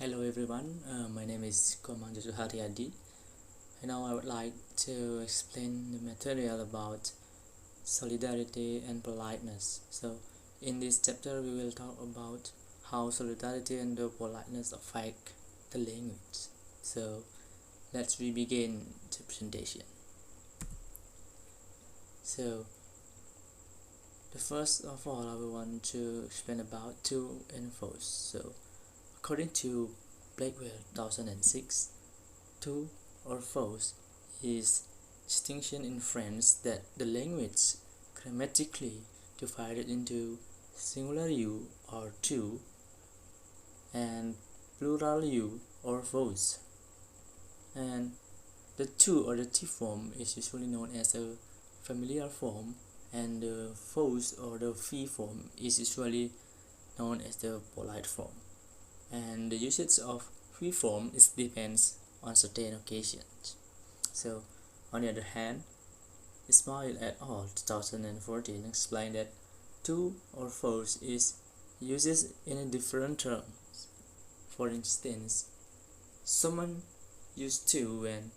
Hello everyone, my name is Komang Josuharyadi, and now I would like to explain the material about solidarity and politeness. So, in this chapter, we will talk about how solidarity and the politeness affect the language. So, let's begin the presentation. So, the first of all, I will want to explain about to and fro's. So, according to Blackwell 2006, to or fro's is distinction in French that the language grammatically divided into singular you or to and plural you or fro's, and the to or the t form is usually known as a familiar form, and the fro's or the fee form is usually known as the polite form, and the usage of free form depends on certain occasions. So, on the other hand, Ismail et al. 2014 explained that to or fro's is used in a different terms. For instance, someone used to when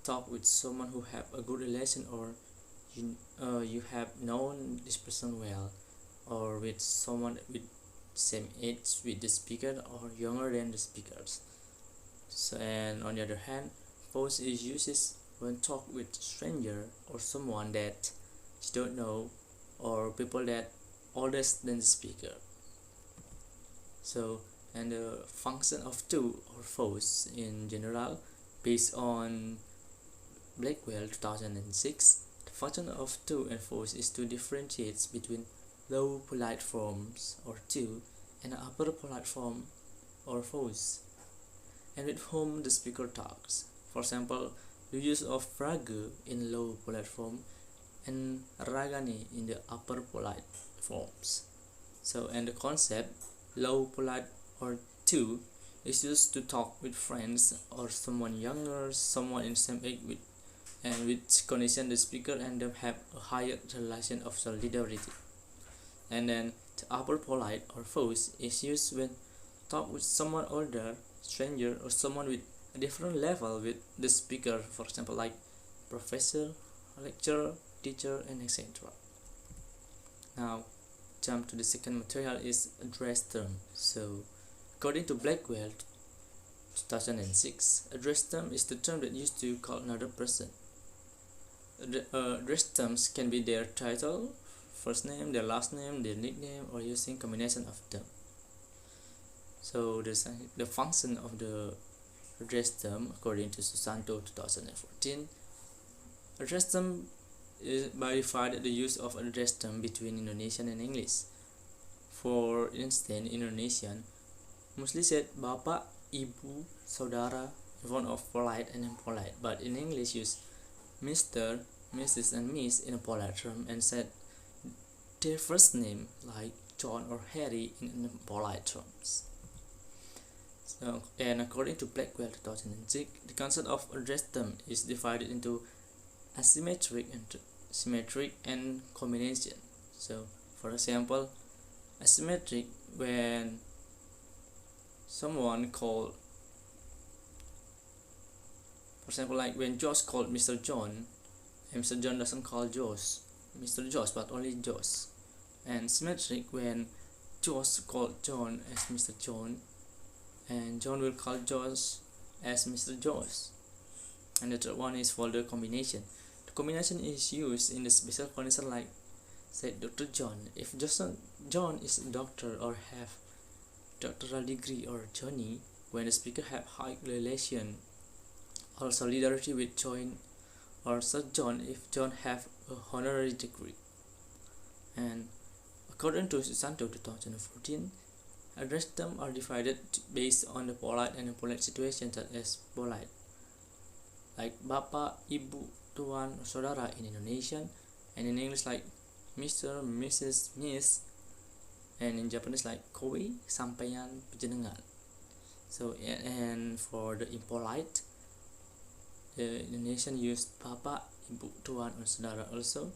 talk with someone who have a good relation, or you have known this person well, or with someone with same age with the speaker or younger than the speakers. So, and on the other hand, fro's is used when talk with stranger or someone that you don't know, or people that older than the speaker. So, and the function of to or fro's in general, based on Blackwell 2006, the function of to and fro's is to differentiate between low polite forms or to and upper polite form or fro's, and with whom the speaker talks. For example, the use of rage in low polite form and ragane in the upper polite forms. So, and the concept low polite or to is used to talk with friends or someone younger, someone in same age with, and which condition the speaker and them have a higher relation of solidarity. And then the upper polite or fro's is used when talk with someone older, stranger, or someone with a different level with the speaker, for example like professor, lecturer, teacher, and etc. Now jump to the second material is address term. So according to Blackwell 2006, address term is the term that used to call another person. Address terms can be their title, first name, their last name, their nickname, or using combination of them. So the function of the address term according to Susanto 2014, address term is by default the use of address term between Indonesian and English. For instance, Indonesian mostly said bapak, ibu, saudara in front of polite and impolite, but in English use Mr., Mrs. and Miss in a polite term and said their first name like John or Harry in polite terms. So, and according to Blackwell 2006, the concept of address term is divided into asymmetric and symmetric and combination. So, for example, asymmetric when someone called, for example, like when Josh called Mr. John, and Mr. John doesn't call Mr. Josh, but only Josh. And symmetric when Josh called John as Mr. John, and John will call Josh as Mr. Josh. And the third one is for the combination. The combination is used in the special condition like said Dr. John. If John is a doctor or have doctoral degree, or Johnny when the speaker have high relation or solidarity with John, or Sir John if John have a honorary degree. And according to Susanto 2014, address terms are divided based on the polite and impolite situations, such as polite like bapak, ibu, tuan, or saudara in Indonesian, and in English like Mr., Mrs., Miss, and in Japanese like kowe, sampeyan, panjenengan. So, and for the impolite, the Indonesian used bapak, ibu, tuan, or saudara also,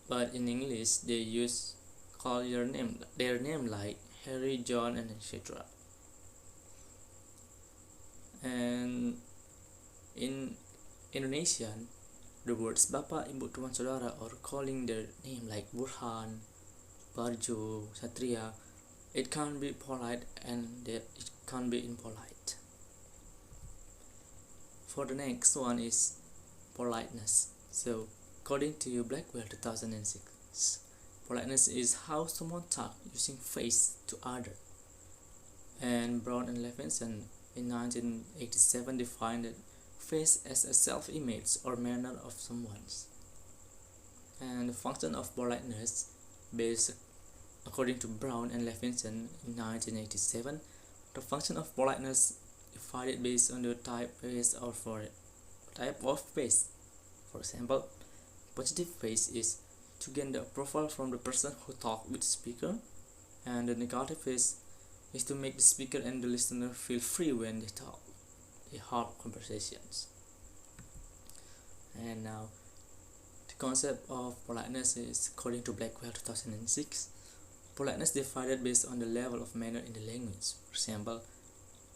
but in English they use call their name like Harry, John, and etc. And in Indonesian, the words Bapak, Ibu, Tuan, Saudara, or calling their name like Burhan, Barjo, Satria, it can't be polite and it can't be impolite. For the next one is politeness. So according to Blackwell 2006, politeness is how someone talks using face to other. And Brown and Levinson in 1987 defined it face as a self-image or manner of someone's. And the function of politeness, based according to Brown and Levinson in 1987, the function of politeness divided based on the type face or for type of face. For example, positive face is to gain the approval from the person who talks with the speaker, and the negative face is to make the speaker and the listener feel free when they talk. They hold conversations. And now, the concept of politeness is, according to Blackwell 2006, politeness divided based on the level of manner in the language. For example,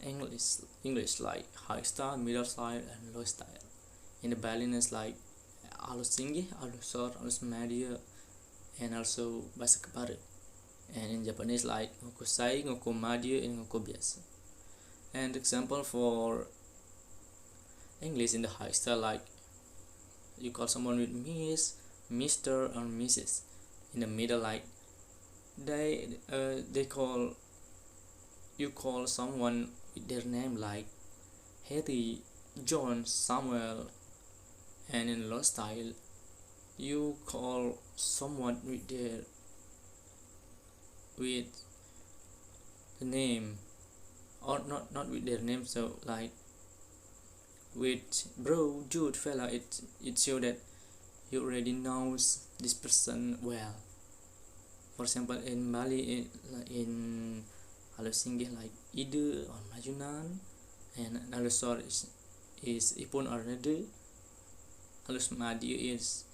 English like high style, middle style, and low style. In the Balinese like halus tinggi, halus short, halus media, and also bahasa kebaru. And in Japanese like ngokusai, ngokumadio, and ngokubiasa. And example for English in the high style like you call someone with Miss, Mr, or Mrs. In the middle like they call you call someone with their name like Harry, John, Samuel. And in low style you call someone with the name, or not with their name, so like with bro, dude, fella. It shows that you already knows this person well. For example, in Bali, in halus tinggi like ide or majunan, and halus short is ipun or nede. Halus madiu is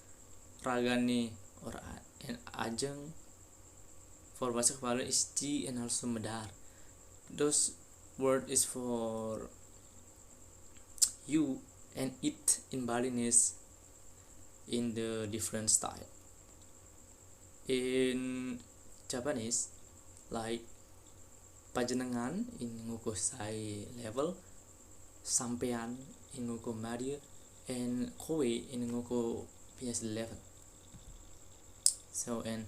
ragani or and ajeng. For bahasa kebaru is ci and also medar. Those word is for you and it in Balinese in the different style. In Japanese like pajenengan in ngokusai level, sampean in ngoko madia, and kowe in ngoko PS level. So, and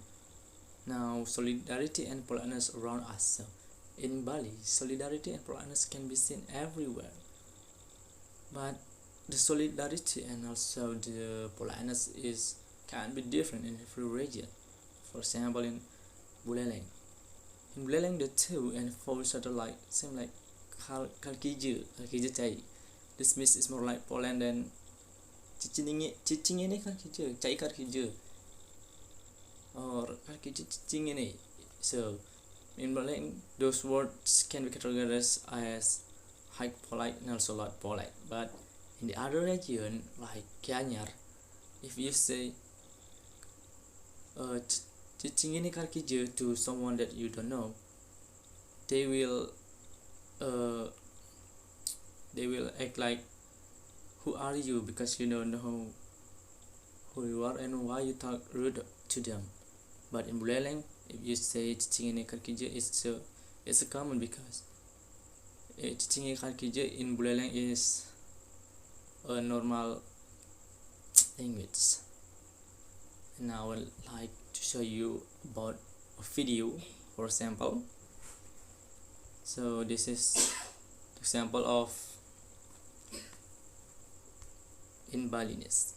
now solidarity and politeness around us. So in Bali, solidarity and politeness can be seen everywhere, but the solidarity and also the politeness can be different in every region. For example, in Buleleng, the 2 and 4 satellite seem like kalkija cai. This means is more like Poland than cicing ini kalkija, cai kalkija, or kalkija cicing ini. So in Buleleng, those words can be categorized as high polite and also low polite. But in the other region like Gianyar, if you say cicing ini kalkija to someone that you don't know, they will act like, who are you, because you don't know who you are and why you talk rude to them. But in Buleleng, if you say cicing ini kalkija, it's a common, because cicing ini kalkija in Buleleng is a normal language. And now I would like to show you about a video, for example. So this is example of in Balinese.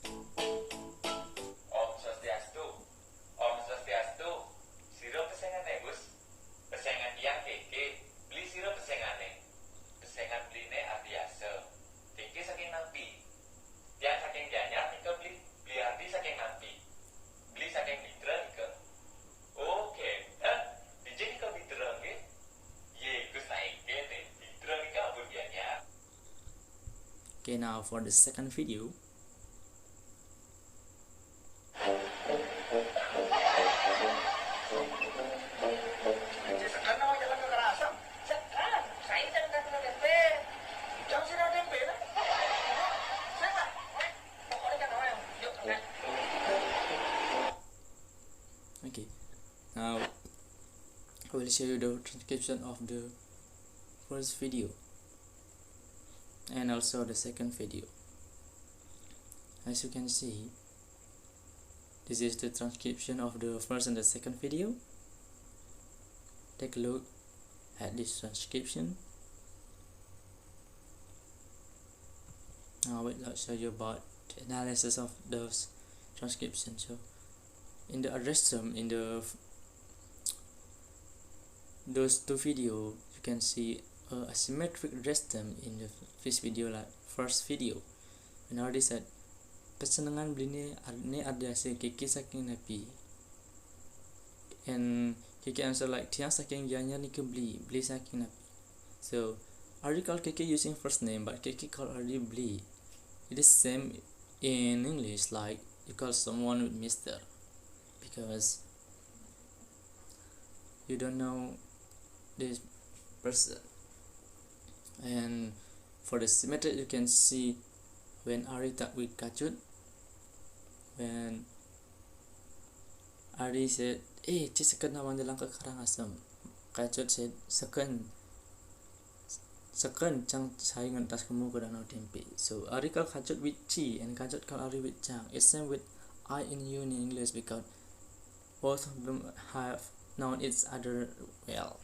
Om Swastiastu. Om Swastiastu. Siro pesengane Gus. Pesengan tiang keke. Beli siro pesengane. Pesengan beline artiasa. Keke saking nampi. Tiang saking Gianyar nika beli arti saking nampi. Beli saking Bidra nika. Oke. Dijadi ka Bidra nggih. Ye Gus naik kene. Bidra nika ampun Gianyar. Okay, now for the second video. Sekarang jalan kekerasan. Sekarang saya sedang I will show you the transcription of the first video and also the second video. As you can see, this is the transcription of the first and the second video. Take a look at this transcription. Now I will show you about the analysis of those transcriptions. So in the address term, in those two videos, you can see a asymmetric address term in the first video. And I already said kesenangan beli ni ada hasil kiki saking napi, and kiki answer like tiang saking janya ni ke beli saking napi. So already call kiki using first name, but kiki call already beli. It is same in English, like you call someone with Mr. because you don't know this person. And for the symmetric, you can see when Ari talk with Kachut, when Ari said, ci second naman dalang ke Karangasem. Kachut said, second Chang saya ngentas kamu ke Danau Tempe. So Ari call Kachut with Chi and Kachut call Ari with Chang. It's same with I in you in English because both of them have known each other well.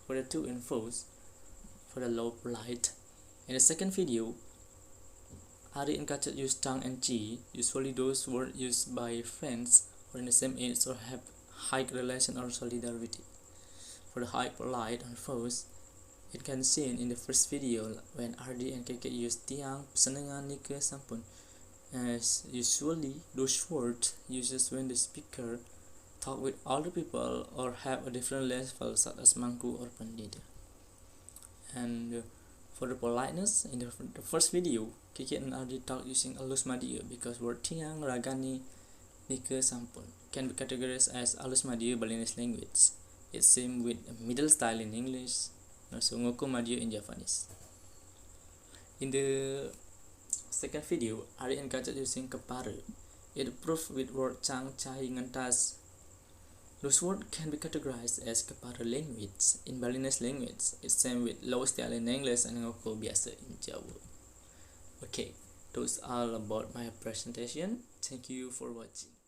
For the two infos, for the low polite, in the second video, Ari and Kachut use Chang and Chi. Usually those words used by friends or in the same age or have high relation or solidarity. For the high polite infos, it can be seen in the first video when RD and KK use tiang, pesenengan, nike, sampun. As usually, those words uses when the speaker talk with older people or have a different level such as mangku or pandita. And for the politeness, in the first video, Kiki and RD talk using alus madia because word tiang, ragani, nika, sampun can be categorized as alus madia Balinese language. It's same with middle style in English, also ngoko madia in Japanese. In the second video, Ari and Kachut using kepara. It proved with word chang, chai, ngentas. Those words can be categorized as kepara language in Balinese language. It's same with low style in English and ngoko biasa in Jawa. Okay, those are about my presentation. Thank you for watching.